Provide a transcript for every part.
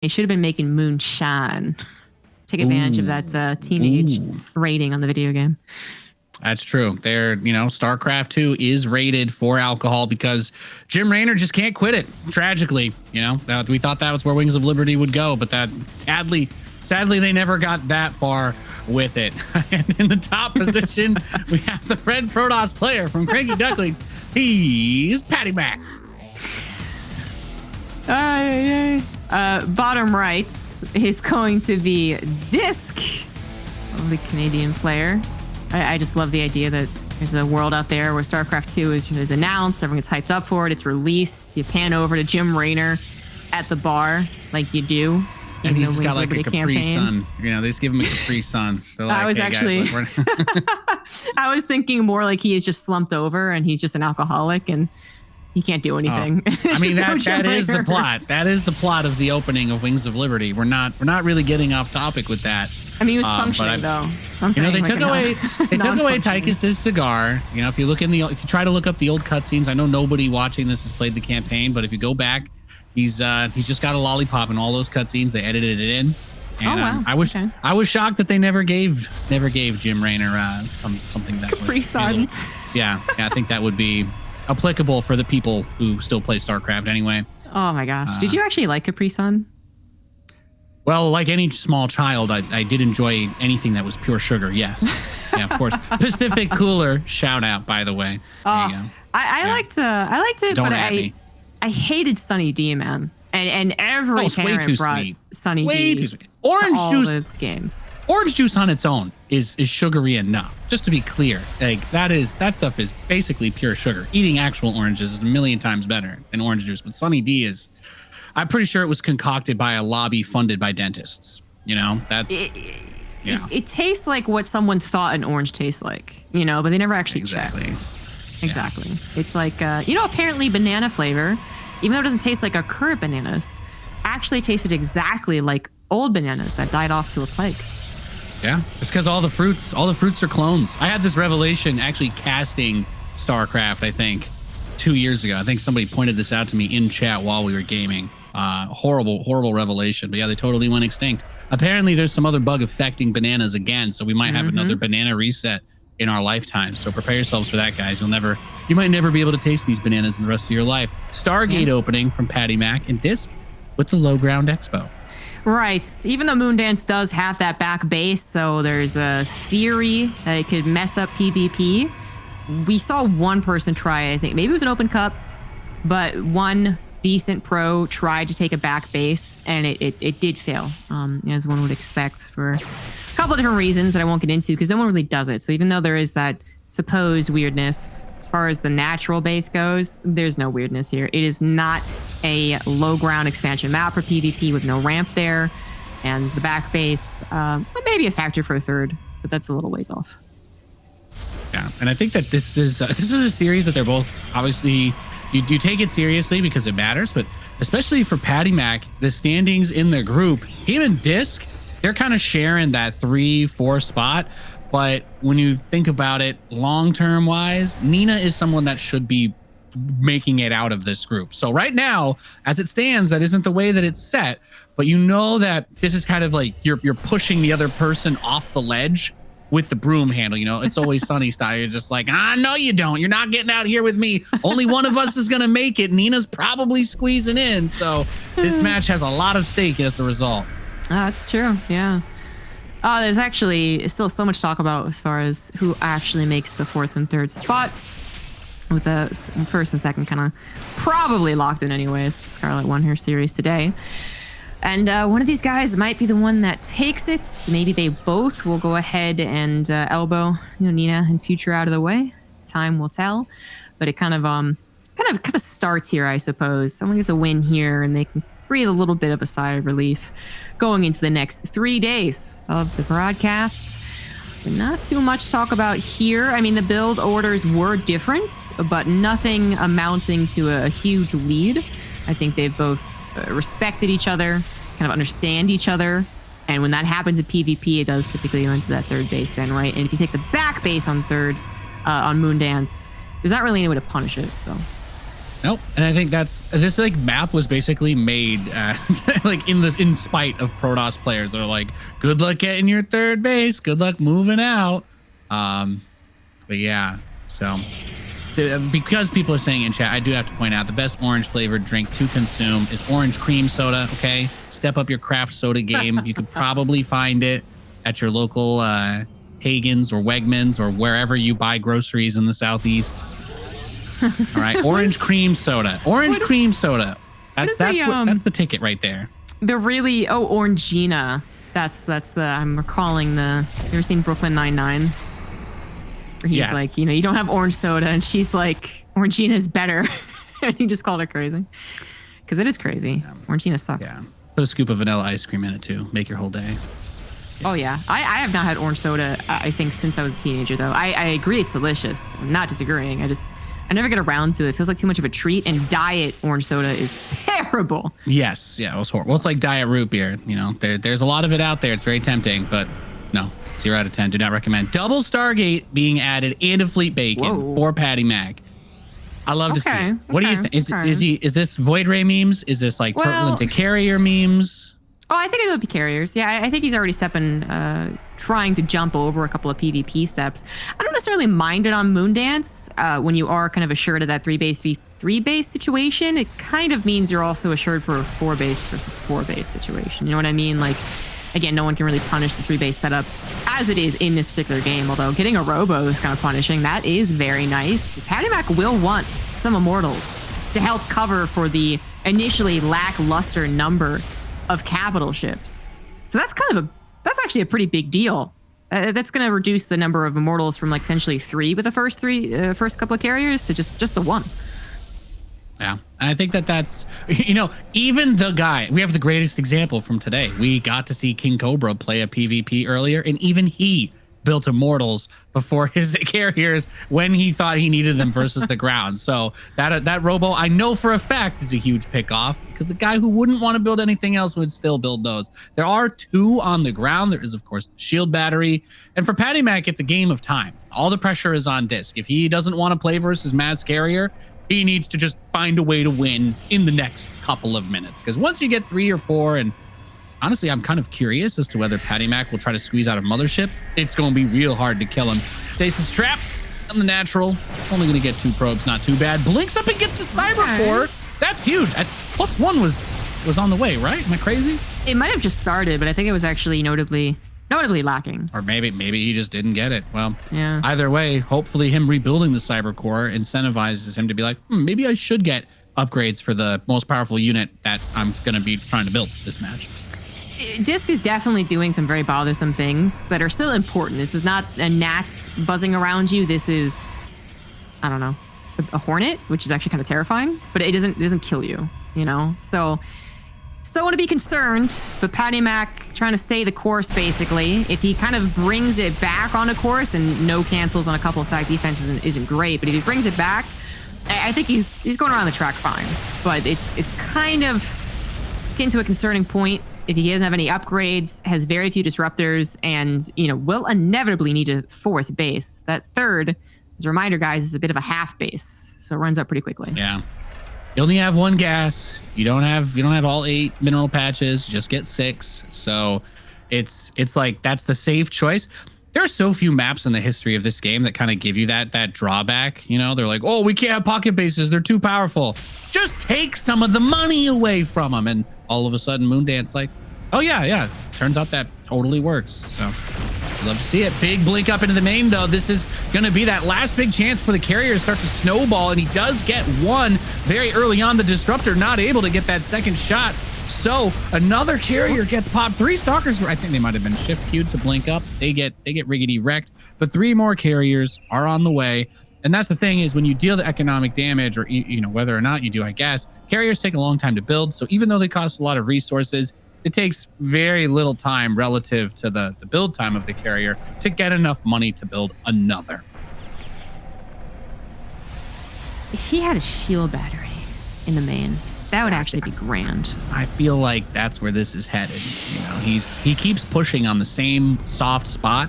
They should have been making moonshine. Take advantage of that teenage rating on the video game. That's true. They're, StarCraft 2 is rated for alcohol because Jim Raynor just can't quit it. Tragically, we thought that was where Wings of Liberty would go, but that sadly they never got that far with it. And in the top position, we have the Red Protoss player from Cranky Ducklings. He's PattyMac. Bottom right is going to be DisK, the Canadian player. I just love the idea that there's a world out there where StarCraft 2 is announced, everyone gets hyped up for it, it's released, you pan over to Jim Raynor at the bar like you do. And he's just got like a Capri Sun. They just give him a Capri Sun. Like, I was actually, I was thinking more like he is just slumped over and he's just an alcoholic and he can't do anything. I mean, that is the plot. That is the plot of the opening of Wings of Liberty. We're not really getting off topic with that. I mean, he was functioning though. They took away Tychus's cigar. If you try to look up the old cutscenes, I know nobody watching this has played the campaign, but if you go back, he's just got a lollipop in all those cutscenes. They edited it in. And, wow. I was shocked that they never gave Jim Raynor something that Capri Sun. Yeah, I think that would be applicable for the people who still play StarCraft anyway. Oh my gosh. Did you actually like Capri Sun? Well, like any small child, I did enjoy anything that was pure sugar. Yes. Yeah, of course. Pacific Cooler, shout out, by the way. There you go. I liked it, Don't but at me. I hated Sunny D, man. And every parent brought Sunny way D too sweet. Orange juice the games. Orange juice on its own is sugary enough. Just to be clear, like that stuff is basically pure sugar. Eating actual oranges is a million times better than orange juice. But Sunny D is, I'm pretty sure it was concocted by a lobby funded by dentists. That's it tastes like what someone thought an orange tastes like. But they never actually checked. Exactly. It's like apparently banana flavor, even though it doesn't taste like our current bananas, actually tasted exactly like old bananas that died off to a plague. Yeah, it's because all the fruits are clones. I had this revelation actually casting StarCraft, I think, 2 years ago. I think somebody pointed this out to me in chat while we were gaming. Horrible revelation. But yeah, they totally went extinct. Apparently, there's some other bug affecting bananas again, so we might have another banana reset in our lifetime. So prepare yourselves for that, guys. You might never be able to taste these bananas in the rest of your life. Stargate opening from PattyMac and DisK with the Low Ground Expo. Right. Even though Moondance does have that back base, so there's a theory that it could mess up PvP. We saw one person try, I think, maybe it was an open cup, but one decent pro tried to take a back base, and it did fail, as one would expect for a couple of different reasons that I won't get into because no one really does it. So even though there is that supposed weirdness, as far as the natural base goes, there's no weirdness here. It is not a low ground expansion map for PvP with no ramp there, and the back base maybe a factor for a third, but that's a little ways off. Yeah, and I think that this is a series that they're both obviously you do take it seriously because it matters, but especially for PattyMac, the standings in the group, him and DisK, they're kind of sharing that 3-4 spot. But when you think about it long-term wise, Nina is someone that should be making it out of this group. So right now, as it stands, that isn't the way that it's set. But you know that this is kind of like you're pushing the other person off the ledge with the broom handle. It's Always Sunny style. You're just like, no, you don't. You're not getting out here with me. Only one of us is going to make it. Nina's probably squeezing in. So this match has a lot of stake as a result. That's true. Yeah. There's actually still so much to talk about as far as who actually makes the 4th and 3rd spot, with the 1st and 2nd kind of probably locked in anyways. Scarlet won her series today. And one of these guys might be the one that takes it. Maybe they both will go ahead and elbow Nina and Future out of the way. Time will tell. But it kind of starts here, I suppose. Someone gets a win here and they can breathe a little bit of a sigh of relief going into the next 3 days of the broadcasts. Not too much to talk about here. I mean, the build orders were different, but nothing amounting to a huge lead. I think they've both respected each other, kind of understand each other. And when that happens in PvP, it does typically go into that 3rd base then, right? And if you take the back base on 3rd, on Moondance, there's not really any way to punish it, so. Nope. And I think this like map was basically made like in spite of Protoss players that are like, good luck getting your third base, good luck moving out. But yeah, so because people are saying in chat, I do have to point out the best orange flavored drink to consume is orange cream soda. Okay, step up your craft soda game. You could probably find it at your local Hagen's or Wegmans or wherever you buy groceries in the Southeast. All right, orange cream soda. Cream soda. That's the ticket right there. The really Orangina. That's the I'm recalling the. You ever seen Brooklyn Nine-Nine? Where he's like, you don't have orange soda, and she's like, Orangina is better. And he just called her crazy because it is crazy. Yeah. Orangina sucks. Yeah, put a scoop of vanilla ice cream in it too. Make your whole day. Oh yeah, I have not had orange soda. I think since I was a teenager though. I agree it's delicious. I'm not disagreeing. I never get around to it. It feels like too much of a treat, and diet orange soda is terrible. Yes, yeah, it was horrible. Well, it's like diet root beer. There's a lot of it out there. It's very tempting, but no, 0 out of 10. Do not recommend. Double Stargate being added and a fleet bacon for PattyMac. I love to see it. What do you think? Is this Void Ray memes? Is this like Turtle into Carrier memes? Oh, I think it'll be carriers. Yeah, I think he's already trying to jump over a couple of PvP steps. I don't necessarily mind it on Moondance when you are kind of assured of that 3-base v 3-base situation. It kind of means you're also assured for a 4-base versus 4-base situation. You know what I mean? Like, again, no one can really punish the 3-base setup as it is in this particular game, although getting a Robo is kind of punishing. That is very nice. PattyMac will want some Immortals to help cover for the initially lackluster number of capital ships. So that's that's actually a pretty big deal. That's going to reduce the number of Immortals from like potentially 3 with the first couple of carriers to just the 1. Yeah, I think that's, even the guy, we have the greatest example from today. We got to see King Cobra play a PvP earlier, and even he built Immortals before his carriers when he thought he needed them versus the ground. So that Robo, I know for a fact, is a huge pick off because the guy who wouldn't want to build anything else would still build those. There are 2 on the ground. There is, of course, the shield battery. And for PattyMac, it's a game of time. All the pressure is on DisK. If he doesn't want to play versus Maz Carrier, he needs to just find a way to win in the next couple of minutes. Because once you get 3 or 4, and honestly, I'm kind of curious as to whether PattyMac will try to squeeze out a Mothership. It's going to be real hard to kill him. Stasis Trap on the natural. Only going to get 2 probes, not too bad. Blinks up and gets the Cyber Core. That's huge. +1 was on the way, right? Am I crazy? It might have just started, but I think it was actually notably lacking. Or maybe he just didn't get it. Well, yeah. Either way, hopefully him rebuilding the Cyber Core incentivizes him to be like, maybe I should get upgrades for the most powerful unit that I'm going to be trying to build this match. DisK is definitely doing some very bothersome things that are still important. This is not a gnat buzzing around you. This is, I don't know, a hornet, which is actually kind of terrifying, but it doesn't kill you, So still want to be concerned, but PattyMac trying to stay the course, basically. If he kind of brings it back on a course, and no cancels on a couple of stack defenses isn't great, but if he brings it back, I think he's going around the track fine. But it's kind of getting to a concerning point. If he doesn't have any upgrades, has very few disruptors, and will inevitably need a 4th base. That 3rd, as a reminder, guys, is a bit of a half base, so it runs up pretty quickly. Yeah, you only have 1 gas. You don't have all 8 mineral patches. You just get 6. So it's like that's the safe choice. There are so few maps in the history of this game that kind of give you that drawback. They're like, oh, we can't have pocket bases. They're too powerful. Just take some of the money away from them. And all of a sudden, Moondance like, oh, yeah. Turns out that totally works. So I'd love to see it. Big blink up into the main, though. This is going to be that last big chance for the carrier to start to snowball. And he does get 1 very early on. The disruptor not able to get that second shot. So another carrier gets popped. 3 stalkers, I think they might have been shift queued to blink up. They get riggedy wrecked, but 3 more carriers are on the way. And that's the thing, is when you deal the economic damage, or whether or not you do, I guess, carriers take a long time to build. So even though they cost a lot of resources, it takes very little time relative to the build time of the carrier to get enough money to build another. If he had a shield battery in the main, that would actually be grand. I feel like that's where this is headed. He keeps pushing on the same soft spot,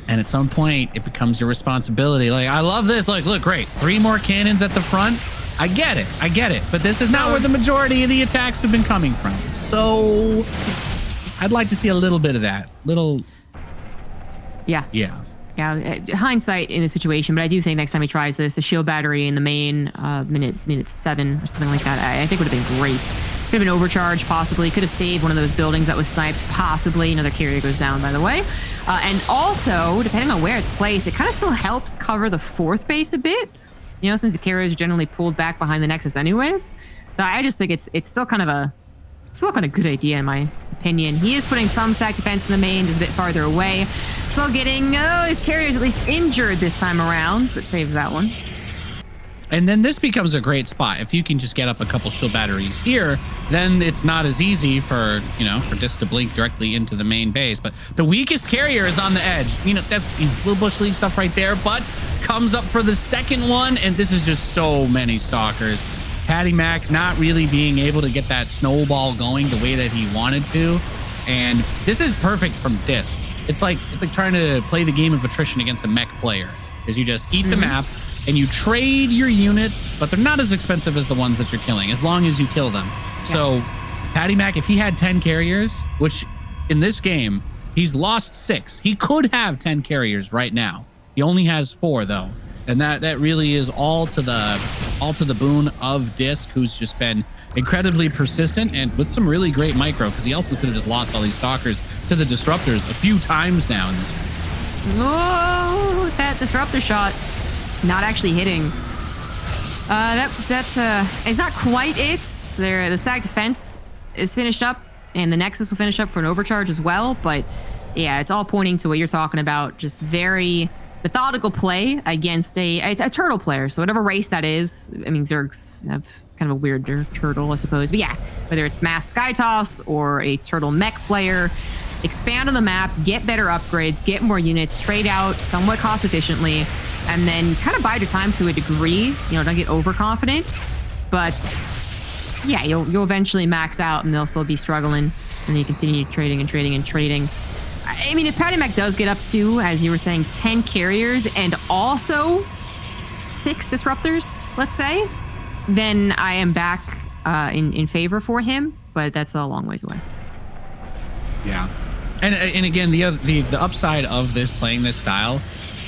and at some point it becomes your responsibility. Like, I love this. Like, look, great. 3 more cannons at the front. I get it. But this is not where the majority of the attacks have been coming from. So I'd like to see a little bit of that. Yeah. Hindsight in the situation, but I do think next time he tries this, the shield battery in the main minute 7 or something like that, I think would have been great. Could have been overcharged, possibly. Could have saved one of those buildings that was sniped, possibly. Another carrier goes down, by the way. And also, depending on where it's placed, it kind of still helps cover the 4th base a bit. You know, since the carriers are generally pulled back behind the Nexus anyways. So I just think it's still kind of a good idea in my opinion. He is putting some stack defense in the main, just a bit farther away. Still getting his carriers at least injured this time around, but saves that one. And then this becomes a great spot. If you can just get up a couple shield batteries here, then it's not as easy for DisK to blink directly into the main base. But the weakest carrier is on the edge. You know, that's Blue Bush League stuff right there, but comes up for the second one. And this is just so many stalkers. PattyMac not really being able to get that snowball going the way that he wanted to. And this is perfect from DisK. It's like trying to play the game of attrition against a mech player, is you just eat the map and you trade your units, but they're not as expensive as the ones that you're killing, as long as you kill them. Yeah. So PattyMac, if he had 10 carriers, which in this game, he's lost 6. He could have 10 carriers right now. He only has 4 though. And that really is all to the boon of DisK, who's just been incredibly persistent and with some really great micro, because he also could have just lost all these stalkers to the disruptors a few times now in this game. Oh, that disruptor shot not actually hitting. Is not quite it. The stack defense is finished up, and the Nexus will finish up for an overcharge as well. But yeah, it's all pointing to what you're talking about. Just very methodical play against a turtle player. So whatever race that is, I mean, Zergs have kind of a weirder turtle, I suppose. But yeah, whether it's Mass Sky Toss or a turtle mech player, expand on the map, get better upgrades, get more units, trade out somewhat cost efficiently, and then kind of bide your time to a degree. You know, don't get overconfident. But yeah, you'll eventually max out, and they'll still be struggling, and you continue trading and trading and trading. I mean, if PattyMac does get up to, as you were saying, 10 carriers and also 6 disruptors, let's say, then I am back in favor for him, but that's a long ways away. Yeah. And again, the upside of playing this style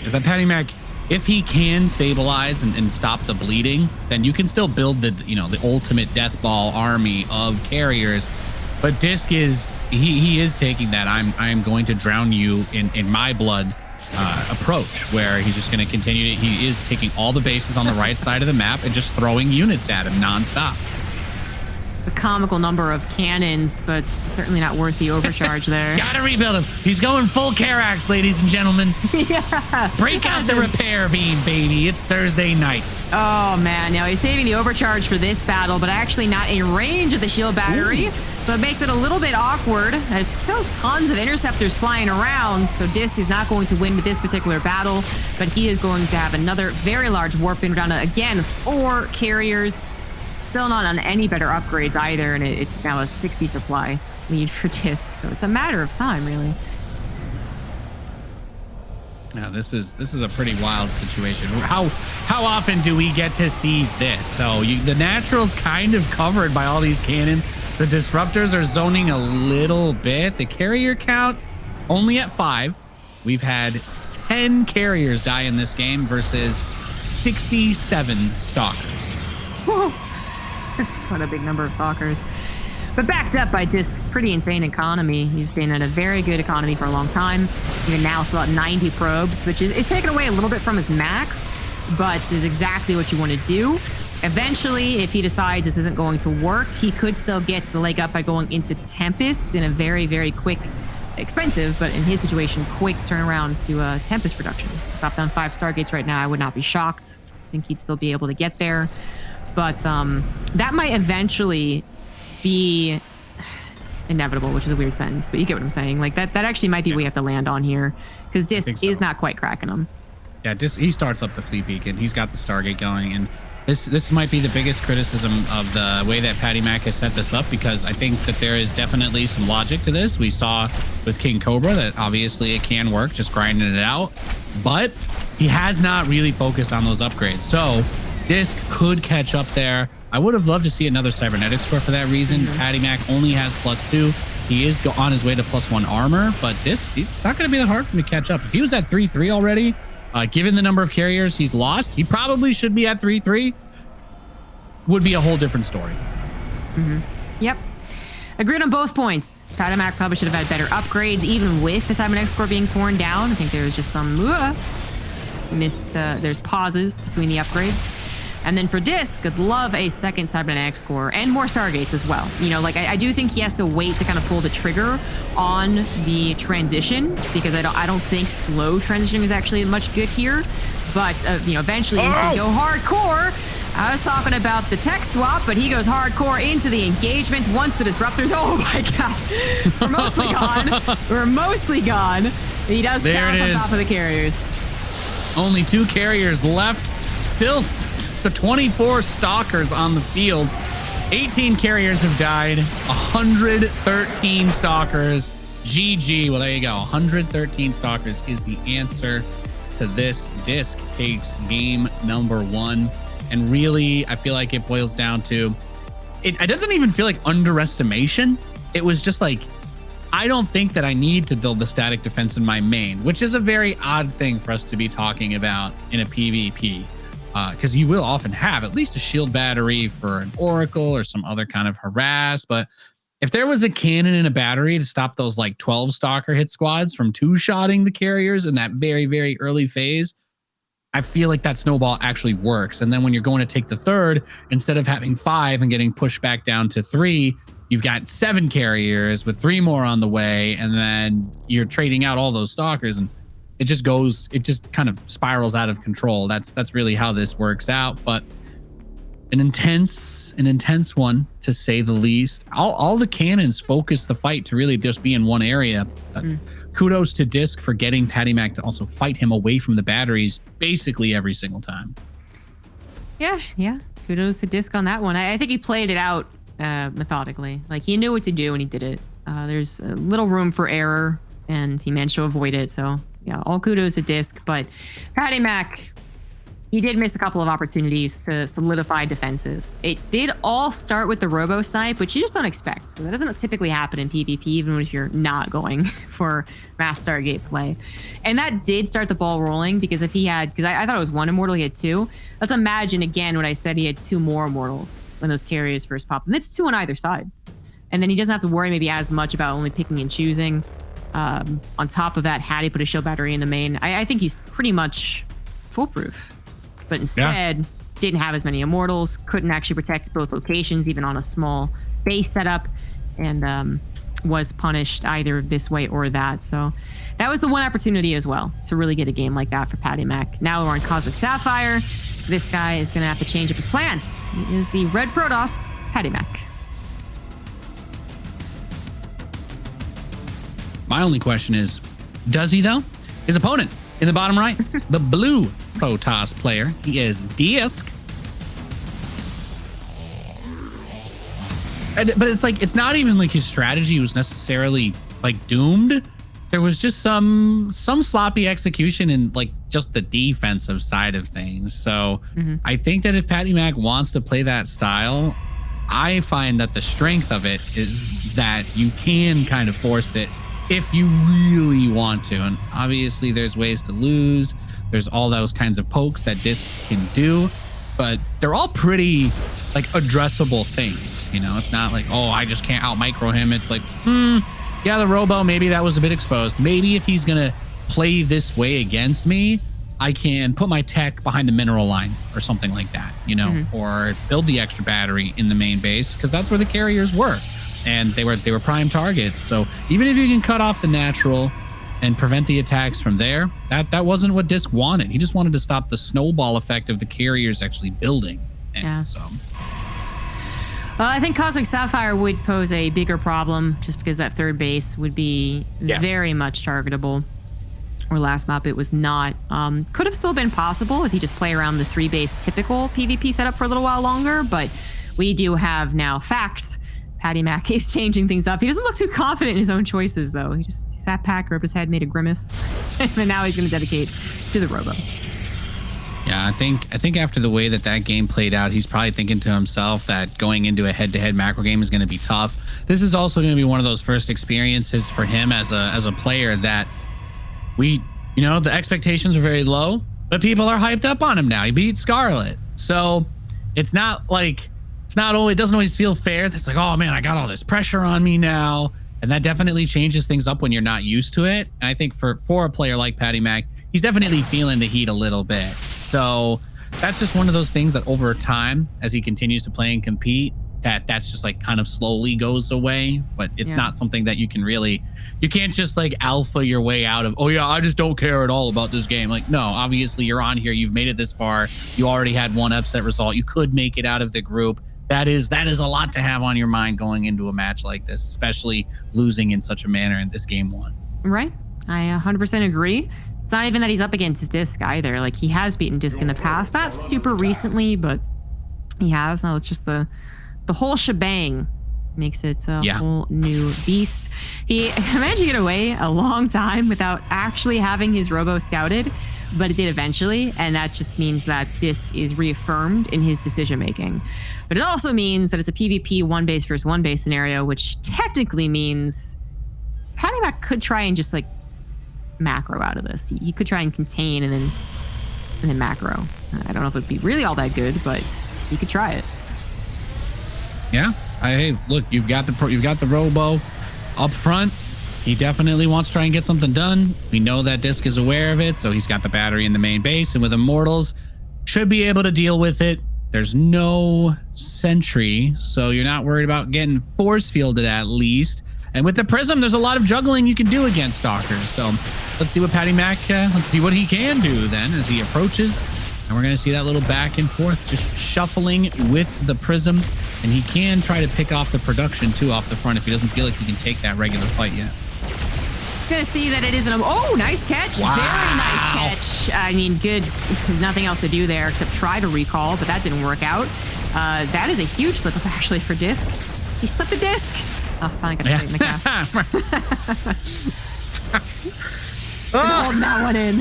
is that PattyMac, if he can stabilize and stop the bleeding, then you can still build the ultimate death ball army of carriers. But DisK he is taking that I am going to drown you in my blood approach, where he's just going to continue. He is taking all the bases on the right side of the map and just throwing units at him nonstop. It's a comical number of cannons, but certainly not worth the overcharge there. Gotta rebuild him. He's going full Carax, ladies and gentlemen. Yeah. Break out the repair beam, baby. It's Thursday night. Oh, man. Now, he's saving the overcharge for this battle, but actually not in range of the shield battery. Ooh. So it makes it a little bit awkward. There's still tons of interceptors flying around, so DisK is not going to win with this particular battle, but he is going to have another very large warp in down to, again, 4 carriers. Still not on any better upgrades either, and it's now a 60 supply lead for DisK, so it's a matter of time, really. Yeah, this is a pretty wild situation. How often do we get to see this? So the natural's kind of covered by all these cannons. The disruptors are zoning a little bit. The carrier count only at 5. We've had 10 carriers die in this game versus 67 stalkers. Whoa. That's quite a big number of stalkers. But backed up by DisK's pretty insane economy. He's been at a very good economy for a long time. Even now, still at 90 probes, which is it's taken away a little bit from his max, but is exactly what you want to do. Eventually, if he decides this isn't going to work, he could still get the leg up by going into Tempest in a very, very quick, expensive, but in his situation, quick turnaround to Tempest production. Stopped on 5 Stargates right now. I would not be shocked. I think he'd still be able to get there. But that might eventually be inevitable, which is a weird sentence, but you get what I'm saying. Like that actually might be what we have to land on here, because DisK is not quite cracking him. Yeah, he starts up the Fleet Beacon. He's got the Stargate going, and this might be the biggest criticism of the way that PattyMac has set this up, because I think that there is definitely some logic to this. We saw with King Cobra that obviously it can work, just grinding it out, but he has not really focused on those upgrades. So DisK could catch up there. I would have loved to see another cybernetic score for that reason. PattyMac only has +2. He is on his way to +1 armor, but DisK, it's not going to be that hard for him to catch up. If he was at 3-3 already, given the number of carriers he's lost, he probably should be at 3-3. Would be a whole different story. Yep. Agreed on both points. PattyMac probably should have had better upgrades, even with the cybernetic score being torn down. I think there was just some missed, there's pauses between the upgrades. And then for DisK, I'd love a second cybernetic score and more Stargates as well. You know, like I do think he has to wait to kind of pull the trigger on the transition, because I don't think slow transition is actually much good here. But you know, eventually you can go hardcore. I was talking about the tech swap, but he goes hardcore into the engagements once the disruptors. Oh my god, we're mostly gone. We're mostly gone. He does bounce on top of the carriers. Only 2 carriers left. Still the 24 stalkers on the field. 18 carriers have died. 113 stalkers. GG. Well, there you go. 113 stalkers is the answer to this. DisK takes game number 1. And really, I feel like it boils down to, it doesn't even feel like underestimation. It was just like, I don't think that I need to build the static defense in my main, which is a very odd thing for us to be talking about in a PvP. Because you will often have at least a shield battery for an Oracle or some other kind of harass. But if there was a cannon and a battery to stop those like 12 stalker hit squads from 2-shotting the carriers in that very, very early phase, I feel like that snowball actually works. And then when you're going to take the third, instead of having 5 and getting pushed back down to 3, you've got 7 carriers with 3 more on the way. And then you're trading out all those stalkers, and it just kind of spirals out of control. That's really how this works out. But an intense one, to say the least. All the cannons focus the fight to really just be in one area. Kudos to DisK for getting PattyMac to also fight him away from the batteries basically every single time. Yeah. Kudos to DisK on that one. I think he played it out methodically. Like, he knew what to do and he did it. There's a little room for error, and he managed to avoid it. So yeah, all kudos to DisK. But PattyMac, he did miss a couple of opportunities to solidify defenses. It did all start with the robo snipe, which you just don't expect. So that doesn't typically happen in PvP, even if you're not going for mass Stargate play. And that did start the ball rolling, because if he had, because I thought it was 1 immortal, he had 2. Let's imagine again when I said he had 2 more immortals when those carriers first pop. And it's 2 on either side. And then he doesn't have to worry maybe as much about only picking and choosing. On top of that, had he put a shield battery in the main, I think he's pretty much foolproof. But instead, didn't have as many immortals, couldn't actually protect both locations, even on a small base setup, and was punished either this way or that. So that was the one opportunity as well to really get a game like that for PattyMac. Now we're on Cosmic Sapphire. This guy is going to have to change up his plans. He is the Red Protoss, PattyMac. My only question is, does he though? His opponent in the bottom right, the blue Protoss player, he is DisK. But it's like, it's not even like his strategy was necessarily like doomed. There was just some sloppy execution in like just the defensive side of things. So I think that if PattyMac wants to play that style, I find that the strength of it is that you can kind of force it if you really want to. And obviously there's ways to lose. There's all those kinds of pokes that DisK can do, but they're all pretty like addressable things. You know, it's not like, oh, I just can't out micro him. It's like, yeah, the robo, maybe that was a bit exposed. Maybe if he's going to play this way against me, I can put my tech behind the mineral line or something like that, you know, or build the extra battery in the main base, because that's where the carriers were. And they were prime targets. So even if you can cut off the natural and prevent the attacks from there, that wasn't what DisK wanted. He just wanted to stop the snowball effect of the carriers actually building. And so, well, I think Cosmic Sapphire would pose a bigger problem, just because that third base would be very much targetable. Or last map, it was not. Could have still been possible if you just play around the 3-base typical PvP setup for a little while longer, but we do have now facts. PattyMac is changing things up. He doesn't look too confident in his own choices, though. He sat back, rubbed his head, made a grimace, and now he's going to dedicate to the robo. Yeah, I think after the way that game played out, he's probably thinking to himself that going into a head-to-head macro game is going to be tough. This is also going to be one of those first experiences for him as a player that the expectations are very low, but people are hyped up on him now. He beat Scarlet. So it doesn't always feel fair. It's like, oh man, I got all this pressure on me now. And that definitely changes things up when you're not used to it. And I think for a player like PattyMac, he's definitely feeling the heat a little bit. So that's just one of those things that over time, as he continues to play and compete, that's just like kind of slowly goes away. But it's not something that you can't just like alpha your way out of, oh yeah, I just don't care at all about this game. Like, no, obviously you're on here, you've made it this far, you already had one upset result, you could make it out of the group. That is a lot to have on your mind going into a match like this, especially losing in such a manner in this game one. Right. I 100% agree. It's not even that he's up against DisK either. Like, he has beaten DisK in the past. Not super recently, but he has. No, it's just the whole shebang makes it a whole new beast. He managed to get away a long time without actually having his robo scouted, but it did eventually, and that just means that DisK is reaffirmed in his decision making. But it also means that it's a PvP one base versus one base scenario, which technically means PattyMac could try and just like macro out of this. He could try and contain and then macro. I don't know if it'd be really all that good, but he could try it. Yeah. Hey, look, you've got the robo up front. He definitely wants to try and get something done. We know that DisK is aware of it, so he's got the battery in the main base, and with Immortals, should be able to deal with it. There's no sentry, so you're not worried about getting force fielded at least. And with the Prism, there's a lot of juggling you can do against Stalkers. So let's see what PattyMac, let's see what he can do then as he approaches. And we're going to see that little back and forth, just shuffling with the Prism. And he can try to pick off the production too off the front if he doesn't feel like he can take that regular fight yet. Going to see that it isn't nice catch. Wow. Very nice catch. I mean, good. Nothing else to do there except try to recall, but that didn't work out. That is a huge slip up actually for DisK. He slipped the DisK. Oh, finally got to straighten the cast. Holding that one in.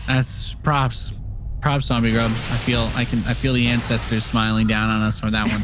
That's props. Zombie Grub. I feel the ancestors smiling down on us for that one.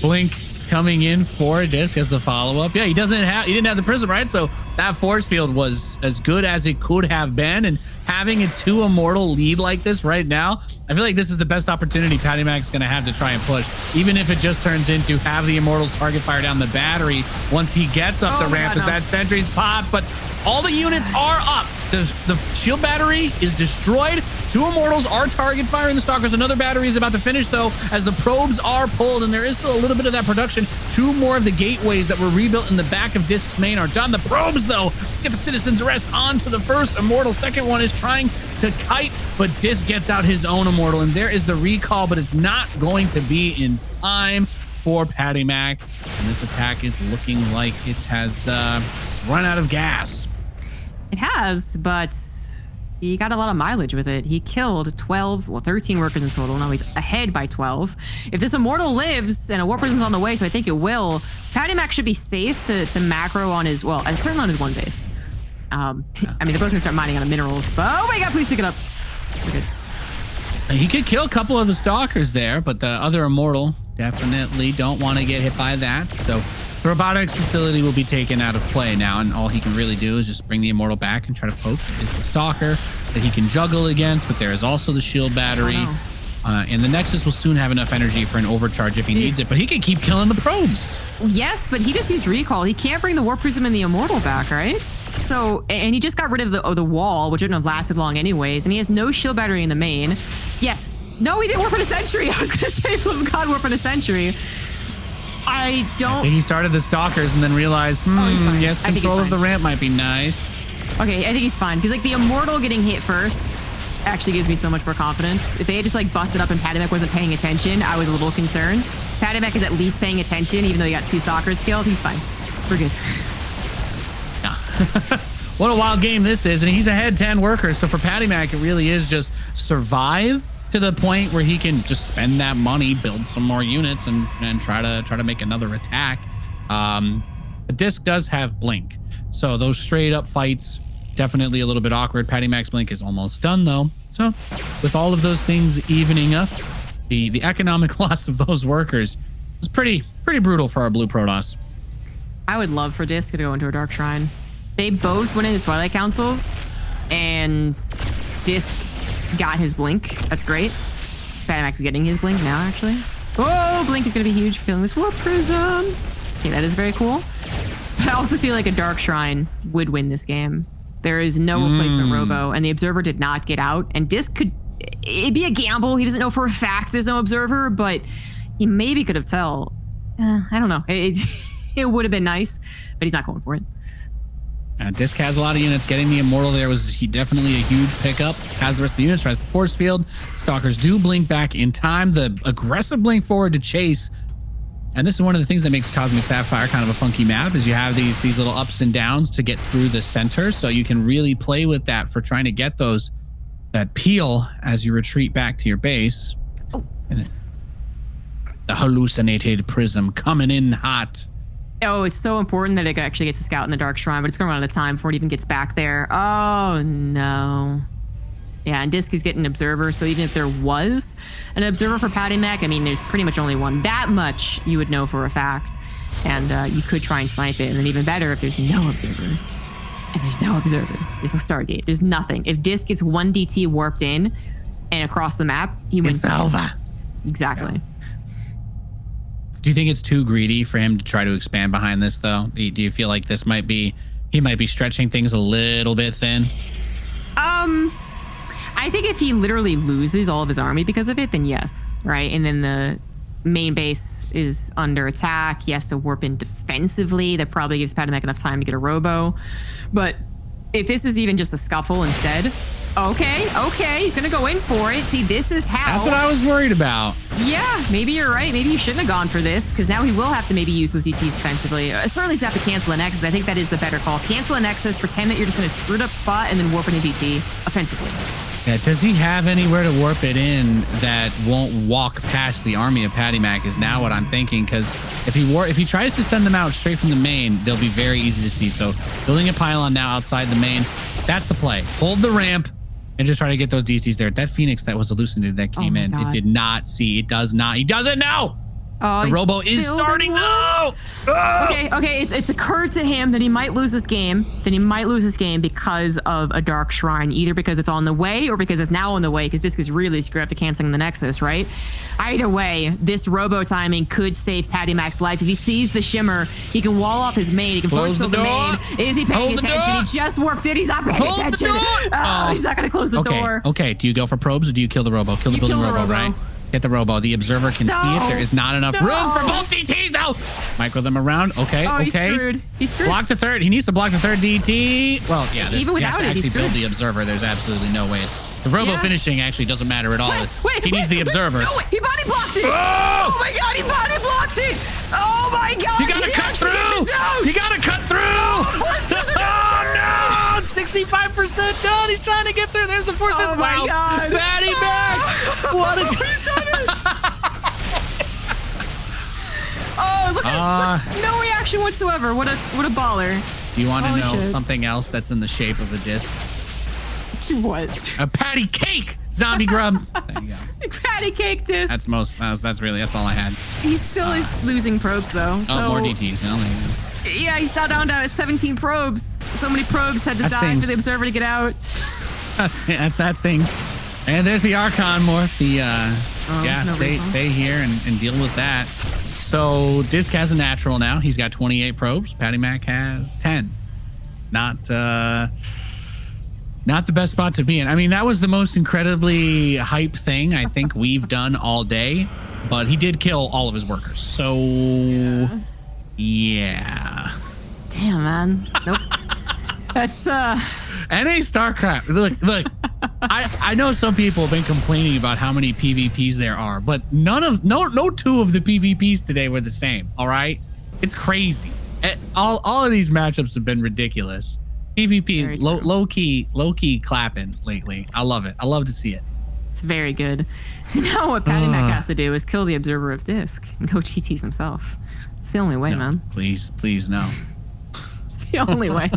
Blink coming in for DisK as the follow-up. Yeah, he didn't have the Prism, right? So that force field was as good as it could have been, and having a 2 immortal lead like this right now, I feel like this is the best opportunity PattyMac's going to have to try and push, even if it just turns into have the Immortals target fire down the battery once he gets up the ramp as that sentry's pop. But all the units are up. The shield battery is destroyed. 2 Immortals are target firing the Stalkers. Another battery is about to finish, though, as the probes are pulled, and there is still a little bit of that production. 2 more of the gateways that were rebuilt in the back of DisK's main are done. The probes, though, get the Citizen's Arrest onto the first Immortal. Second one is trying to kite, but DisK gets out his own Immortal, and there is the recall, but it's not going to be in time for PattyMac. And this attack is looking like it has run out of gas. It has, but he got a lot of mileage with it. He killed 13 workers in total. Now he's ahead by 12. If this Immortal lives and a Warp Prism's on the way, so I think it will, PattyMac should be safe to macro on his, and certainly on his one base. I mean, they're both gonna start mining on the minerals, but oh my god, please pick it up. We're good. He could kill a couple of the Stalkers there, but the other Immortal definitely don't want to get hit by that. So the robotics facility will be taken out of play now, and all he can really do is just bring the Immortal back and try to poke. Is the Stalker that he can juggle against, but there is also the shield battery. And the Nexus will soon have enough energy for an overcharge if he needs it, but he can keep killing the probes. Yes, but he just used recall. He can't bring the Warp Prism and the Immortal back, right? So, and he just got rid of the wall, which wouldn't have lasted long anyways, and he has no shield battery in the main. Yes. No, he didn't warp in a century. I was going to say, flip God, warp in a century. I think he started the Stalkers and then realized, yes, control of the ramp might be nice. Okay, I think he's fine. Because, like, the Immortal getting hit first actually gives me so much more confidence. If they had just, like, busted up and PattyMac wasn't paying attention, I was a little concerned. PattyMac is at least paying attention, even though he got 2 Stalkers killed. He's fine. We're good. Yeah. What a wild game this is. And he's ahead 10 workers. So for PattyMac, it really is just survive to the point where he can just spend that money, build some more units, and try to make another attack. The DisK does have Blink, So those straight up fights, definitely a little bit awkward. PattyMac's blink is almost done though. So with all of those things evening up, the economic loss of those workers was pretty brutal for our blue Protoss. I would love for DisK to go into a Dark Shrine. They both went into Twilight Councils, and DisK got his blink. That's great. PattyMac's getting his blink now, actually. Oh, blink is going to be huge for killing this Warp Prism. See, that is very cool. But I also feel like a Dark Shrine would win this game. There is no replacement Robo, and the Observer did not get out. And DisK could... It'd be a gamble. He doesn't know for a fact there's no Observer, but he maybe could have tell. I don't know. It would have been nice, but he's not going for it. DisK has a lot of units. Getting the Immortal there was definitely a huge pickup. Has the rest of the units, tries the force field. Stalkers do blink back in time. The aggressive blink forward to chase. And this is one of the things that makes Cosmic Sapphire kind of a funky map, is you have these little ups and downs to get through the center. So you can really play with that for trying to get that peel as you retreat back to your base. Oh. And it's the hallucinated prism coming in hot. Oh, it's so important that it actually gets a scout in the Dark Shrine, but it's going to run out of time before it even gets back there. Oh, no. Yeah, and DisK is getting an Observer, so even if there was an Observer for PattyMac, I mean, there's pretty much only one. That much you would know for a fact. And you could try and snipe it, and then even better if there's no Observer. And there's no Observer. There's no Stargate. There's nothing. If DisK gets one DT warped in and across the map, he wins. It's over. Exactly. Yeah. Do you think it's too greedy for him to try to expand behind this, though? Do you feel like he might be stretching things a little bit thin? I think if he literally loses all of his army because of it, then yes, right? And then the main base is under attack. He has to warp in defensively. That probably gives PattyMac enough time to get a Robo. But if this is even just a scuffle instead, okay, he's gonna go in for it. See, this is how. That's what I was worried about. Yeah, maybe you're right. Maybe you shouldn't have gone for this, because now he will have to maybe use those ETs defensively. Certainly he's have to cancel an Nexus. I think that is the better call. Cancel a Nexus, pretend that you're just in a screwed up spot, and then warp in a DT offensively. Yeah, does he have anywhere to warp it in that won't walk past the army of PattyMac is now what I'm thinking, because if he tries to send them out straight from the main, they'll be very easy to see. So building a pylon now outside the main, that's the play. Hold the ramp and just try to get those DCs there. That Phoenix that was hallucinated that came in, God. it did not see. It does not. He doesn't know. Oh, the Robo is starting though. Okay. It's occurred to him that he might lose this game. Because of a Dark Shrine, either because it's on the way or because it's now on the way, because DisK is really screwed after canceling the Nexus, right? Either way, this Robo timing could save PattyMac's life. If he sees the shimmer, he can wall off his main. He can force field the main. Is he paying attention? He just warped in. He's not paying attention. He's not going to close the door. Okay. Do you go for probes or do you kill the Robo? Kill the building Robo, right? Get the Robo. The Observer can see it. There is not enough room for both DTs now. Micro them around. Okay. He's screwed. Block the third. He needs to block the third DT. Well, yeah. Even without it, he's screwed. Build the Observer. There's absolutely no way. The Robo finishing actually doesn't matter at all. He needs the Observer. No, he body blocked it. Oh my God, he body blocked it. Oh my God. You gotta cut through. You gotta cut through. Oh no! 65% done. He's trying to get through. There's the force. Oh my God. PattyMac. What a. Oh, look at this. No reaction whatsoever. What a baller. Do you want to know something else that's in the shape of a disc? What? A patty cake, zombie grub. There you go. Patty cake disc. That's all I had. He still is losing probes though. So, more DTs. Yeah, he's now down to 17 probes. So many probes had to die for the Observer to get out. That's things. And there's the Archon morph. Stay here and deal with that. So DisK has a natural now. He's got 28 probes. PattyMac has 10. Not the best spot to be in. I mean, that was the most incredibly hype thing I think we've done all day, but he did kill all of his workers. So yeah. Damn, man. Nope. That's NA StarCraft. Look. I know some people have been complaining about how many PvPs there are, but no two of the PvPs today were the same. All right, it's crazy. All of these matchups have been ridiculous. PvP low key clapping lately. I love it. I love to see it. It's very good. So now what PattyMac has to do is kill the Observer of DisK and go GTs himself. It's the only way, man. Please no. It's the the only way.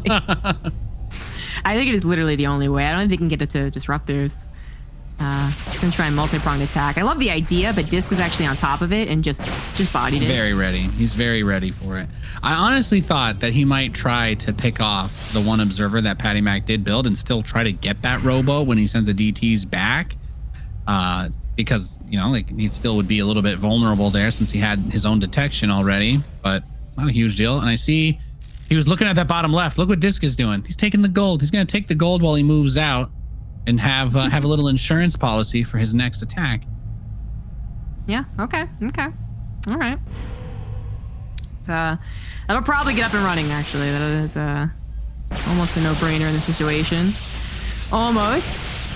I think it is literally the only way. I don't think they can get it to disruptors. It's gonna try a multi-pronged attack. I love the idea, but DisK was actually on top of it and just bodied it. Very ready. He's very ready for it. I honestly thought that he might try to pick off the one observer that PattyMac did build and still try to get that robo when he sent the DTs back. Because, you know, like he still would be a little bit vulnerable there since he had his own detection already, but not a huge deal. And I see he was looking at that bottom left. Look what DisK is doing. He's taking the gold. He's going to take the gold while he moves out and have a little insurance policy for his next attack. Yeah. Okay. All right. That'll probably get up and running, actually. That is almost a no-brainer in this situation. Almost.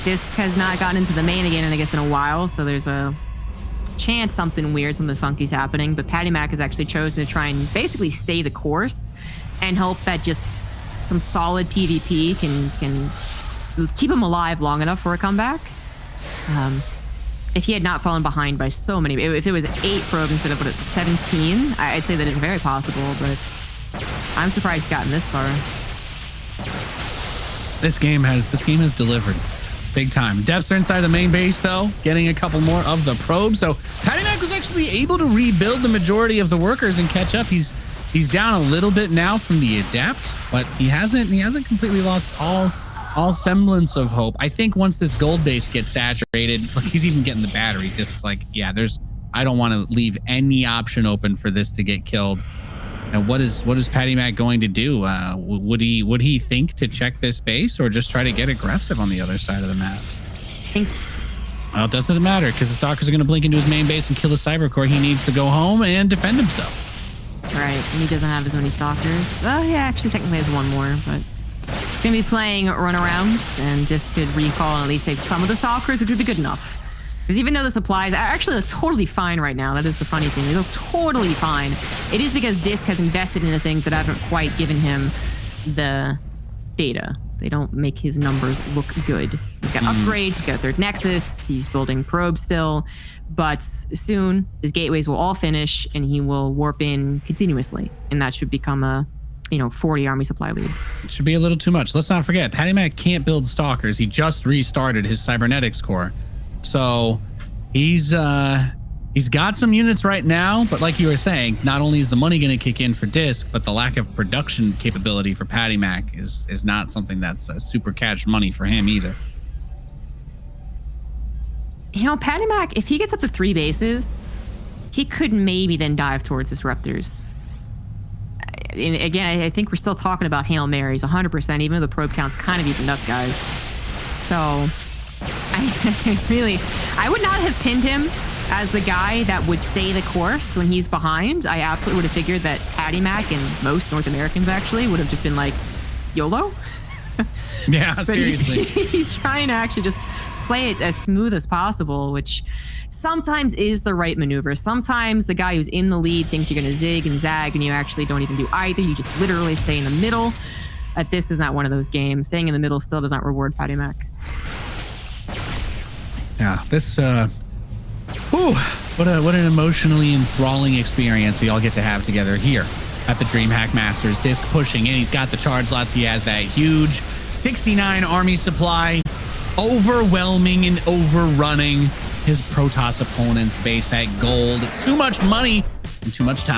DisK has not gotten into the main again, and I guess in a while, so there's a chance something weird, something funky's happening. But PattyMac has actually chosen to try and basically stay the course and hope that just some solid PvP can keep him alive long enough for a comeback. If he had not fallen behind by so many, if it was 8 probes instead of 17, I'd say that is very possible, but I'm surprised he's gotten this far. This game has delivered. Big time. Depths are inside the main base, though, getting a couple more of the probes. So PattyMac was actually able to rebuild the majority of the workers and catch up. He's down a little bit now from the adept, but he hasn't completely lost all semblance of hope. I think once this gold base gets saturated, like he's even getting the battery, just like, yeah, I don't want to leave any option open for this to get killed. And what is PattyMac going to do? Would he think to check this base or just try to get aggressive on the other side of the map? Well, it doesn't matter because the stalkers are going to blink into his main base and kill the cybercore. He needs to go home and defend himself. Right, and he doesn't have as many stalkers. Well, yeah, actually technically has one more, but he's going to be playing runarounds, and DisK could recall and at least save some of the stalkers, which would be good enough. Because even though the supplies actually look totally fine right now, that is the funny thing. They look totally fine. It is because DisK has invested into things that haven't quite given him the data. They don't make his numbers look good. He's got upgrades, he's got a third nexus, he's building probes still, but soon his gateways will all finish and he will warp in continuously. And that should become a 40 army supply lead. It should be a little too much. Let's not forget, PattyMac can't build stalkers. He just restarted his cybernetics core. So he's got some units right now, but like you were saying, not only is the money going to kick in for DisK, but the lack of production capability for PattyMac is not something that's super cash money for him either. PattyMac, if he gets up to 3 bases, he could maybe then dive towards disruptors. And again, I think we're still talking about Hail Marys 100%, even though the probe count's kind of evened up, guys. So I would not have pinned him as the guy that would stay the course when he's behind. I absolutely would have figured that PattyMac and most North Americans actually would have just been like, YOLO? Yeah, seriously. He's trying to actually just play it as smooth as possible, which sometimes is the right maneuver. Sometimes the guy who's in the lead thinks you're going to zig and zag and you actually don't even do either. You just literally stay in the middle. This is not one of those games. Staying in the middle still does not reward PattyMac. Yeah, this what an emotionally enthralling experience we all get to have together here at the DreamHack Masters. DisK pushing in. He's got the charge slots. He has that huge 69 army supply, overwhelming and overrunning his Protoss opponent's base. That gold, too much money and too much time.